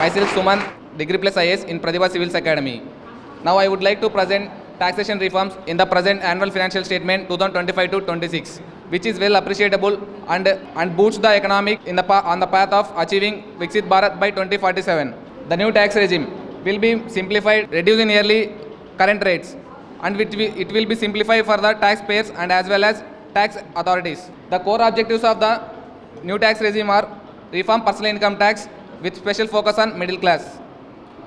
Myself Suman, Degree Plus IS in Pratibha Civils Academy. Now I would like to present taxation reforms in the present annual financial statement 2025 to 26, which is well appreciable and boosts the economic on the path of achieving Viksit Bharat by 2047. The new tax regime will be simplified, reducing nearly current rates, and it will be simplified for the taxpayers and as well as tax authorities. The core objectives of the new tax regime are reform personal income tax with special focus on middle class,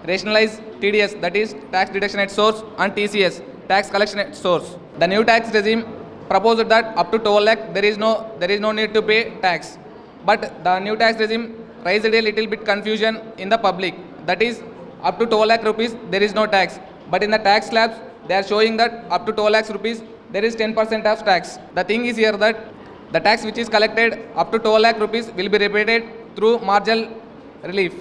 rationalize TDS, that is tax deduction at source, and TCS, tax collection at source. The new tax regime proposed that up to 12 lakh there is no need to pay tax, but the new tax regime raised a little bit confusion in the public. That is, up to 12 lakh rupees there is no tax, but in the tax slabs they are showing that up to 12 lakhs rupees there is 10% of tax. The thing is here that the tax which is collected up to 12 lakh rupees will be repaid through marginal relief.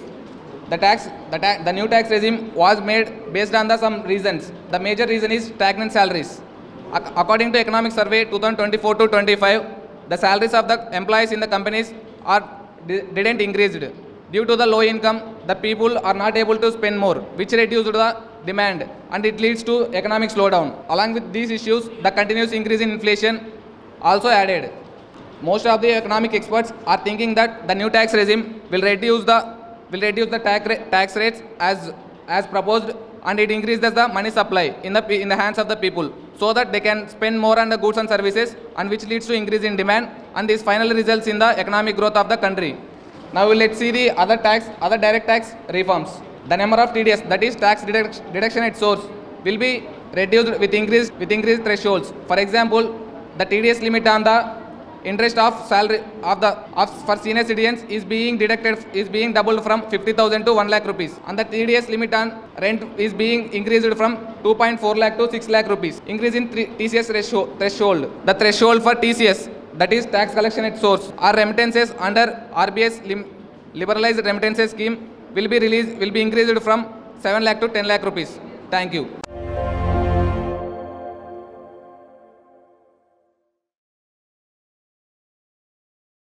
The new tax regime was made based on some reasons. The major reason is stagnant salaries. According to Economic Survey 2024 to 25, the salaries of the employees in the companies didn't increase. Due to the low income, the people are not able to spend more, which reduced the demand, and it leads to economic slowdown. Along with these issues, the continuous increase in inflation also added. Most of the economic experts are thinking that the new tax regime will reduce the tax rates as proposed, and it increases the money supply in the hands of the people, so that they can spend more on the goods and services, and which leads to increase in demand, and this finally results in the economic growth of the country. Now let's see the other direct tax reforms. The number of TDS, that is tax deduction at source, will be reduced with increased thresholds. For example, the TDS limit on the interest of salary for senior citizens is being doubled from 50,000 to 1 lakh rupees, and the TDS limit on rent is being increased from 2.4 lakh to 6 lakh rupees. Increase in TCS threshold. The threshold for TCS, that is tax collection at source, or remittances under RBI's liberalized remittances scheme will be increased from 7 lakh to 10 lakh rupees. Thank you.